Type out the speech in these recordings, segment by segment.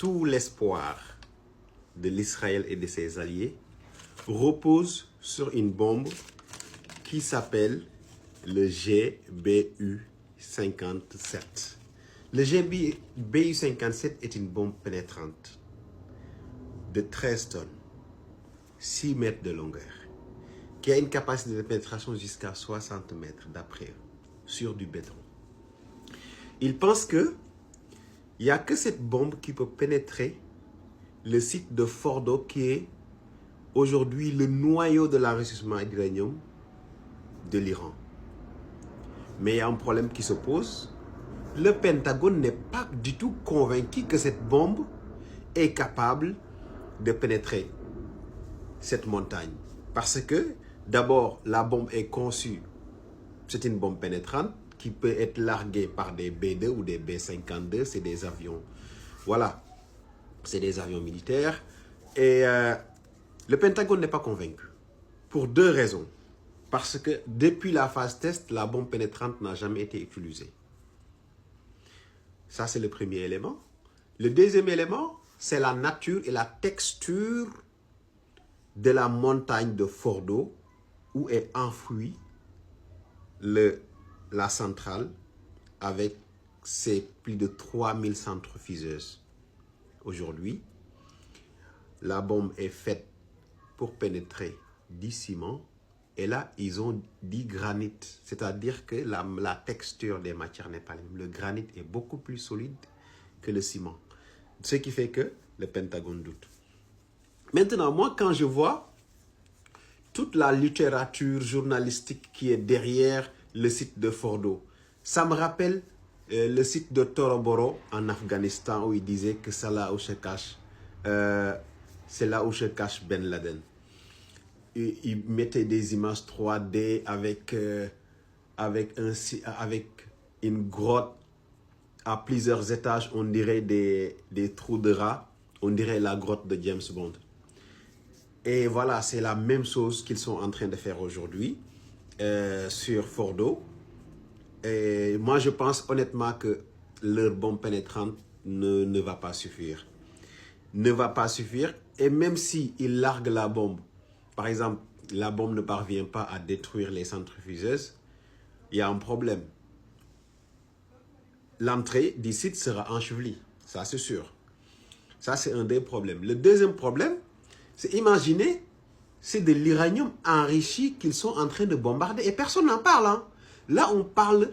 tout l'espoir de l'Israël et de ses alliés repose sur une bombe qui s'appelle le GBU-57. Le GBU-57 est une bombe pénétrante de 13 tonnes, 6 mètres de longueur, qui a une capacité de pénétration jusqu'à 60 mètres d'après eux, sur du béton. Ils pensent qu'il n'y a que cette bombe qui peut pénétrer le site de Fordo, qui est aujourd'hui le noyau de l'enrichissement d'uranium de l'Iran. Mais il y a un problème qui se pose. Le Pentagone n'est pas du tout convaincu que cette bombe est capable de pénétrer cette montagne. Parce que, d'abord, la bombe est conçue, c'est une bombe pénétrante qui peut être larguée par des B-2 ou des B-52, c'est des avions, voilà, c'est des avions militaires. Et le Pentagone n'est pas convaincu, pour deux raisons. Parce que depuis la phase test, la bombe pénétrante n'a jamais été utilisée. Ça, c'est le premier élément. Le deuxième élément, c'est la nature et la texture de la montagne de Fordo, où est enfouie la centrale avec ses plus de 3000 centrifugeuses. Aujourd'hui, la bombe est faite pour pénétrer du ciment. Et là, ils ont dit granit, c'est-à-dire que la texture des matières n'est pas la même. Le granit est beaucoup plus solide que le ciment. Ce qui fait que le Pentagone doute. Maintenant, moi, quand je vois toute la littérature journalistique qui est derrière le site de Fordo, ça me rappelle le site de Toroboro en Afghanistan, où il disait que c'est là où se cache Ben Laden. Il mettait des images 3D avec une grotte à plusieurs étages, on dirait des trous de rats, on dirait la grotte de James Bond. Et voilà, c'est la même chose qu'ils sont en train de faire aujourd'hui sur Fordo. Et moi, je pense honnêtement que leur bombe pénétrante ne va pas suffire. Ne va pas suffire. Et même s'ils larguent la bombe, par exemple, la bombe ne parvient pas à détruire les centrifugeuses, il y a un problème. L'entrée du site sera ensevelie, ça c'est sûr. Ça c'est un des problèmes. Le deuxième problème, c'est imaginer, c'est de l'uranium enrichi qu'ils sont en train de bombarder et personne n'en parle. Hein. Là, on parle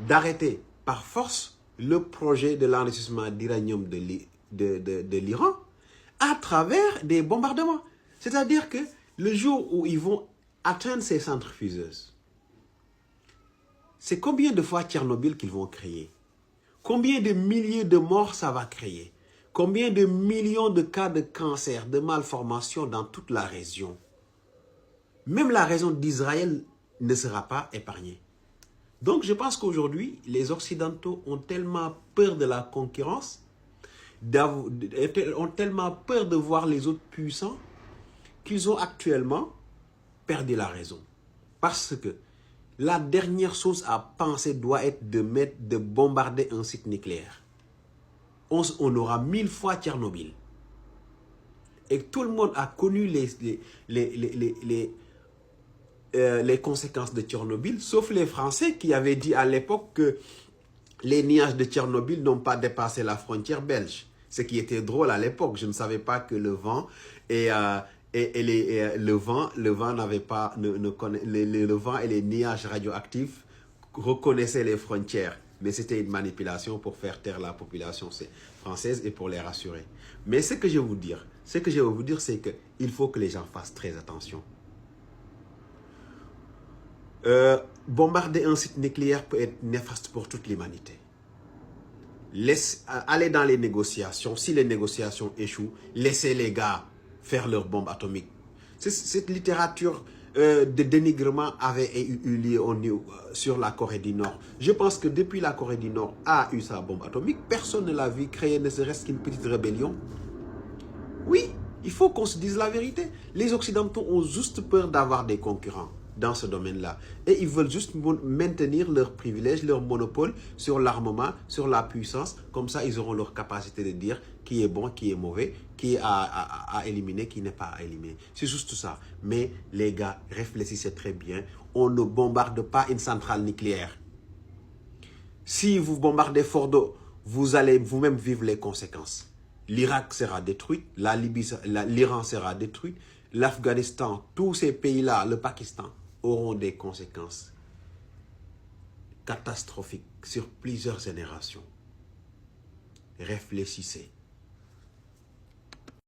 d'arrêter par force le projet de l'enrichissement d'uranium de l'Iran à travers des bombardements. C'est-à-dire que le jour où ils vont atteindre ces centrifugeuses, c'est combien de fois Tchernobyl qu'ils vont créer? Combien de milliers de morts ça va créer? Combien de millions de cas de cancer, de malformation dans toute la région? Même la région d'Israël ne sera pas épargnée. Donc je pense qu'aujourd'hui, les Occidentaux ont tellement peur de la concurrence, ont tellement peur de voir les autres puissants, qu'ils ont actuellement perdu la raison. Parce que la dernière chose à penser doit être de bombarder un site nucléaire. On aura 1000 fois Tchernobyl. Et tout le monde a connu les conséquences de Tchernobyl, sauf les Français qui avaient dit à l'époque que les nuages de Tchernobyl n'ont pas dépassé la frontière belge. Ce qui était drôle à l'époque. Je ne savais pas que le vent le vent et les nuages radioactifs reconnaissaient les frontières. Mais c'était une manipulation pour faire taire la population française et pour les rassurer. Mais ce que je vais vous dire, c'est qu'il faut que les gens fassent très attention. Bombarder un site nucléaire peut être néfaste pour toute l'humanité. Aller dans les négociations. Si les négociations échouent, laissez les gars faire leurs bombes atomiques. Cette littérature de dénigrement avait eu lieu sur la Corée du Nord. Je pense que depuis la Corée du Nord a eu sa bombe atomique, personne ne l'a vu créer ne serait-ce qu'une petite rébellion. Oui, il faut qu'on se dise la vérité. Les Occidentaux ont juste peur d'avoir des concurrents. dans ce domaine-là. Et ils veulent juste maintenir leur privilège, leur monopole sur l'armement, sur la puissance. Comme ça, ils auront leur capacité de dire qui est bon, qui est mauvais, qui est à éliminer, qui n'est pas à éliminer. C'est juste ça. Mais les gars, réfléchissez très bien. On ne bombarde pas une centrale nucléaire. Si vous bombardez Fordo, vous allez vous-même vivre les conséquences. L'Irak sera détruit, l'Iran sera détruit, l'Afghanistan, tous ces pays-là, le Pakistan, auront des conséquences catastrophiques sur plusieurs générations. Réfléchissez.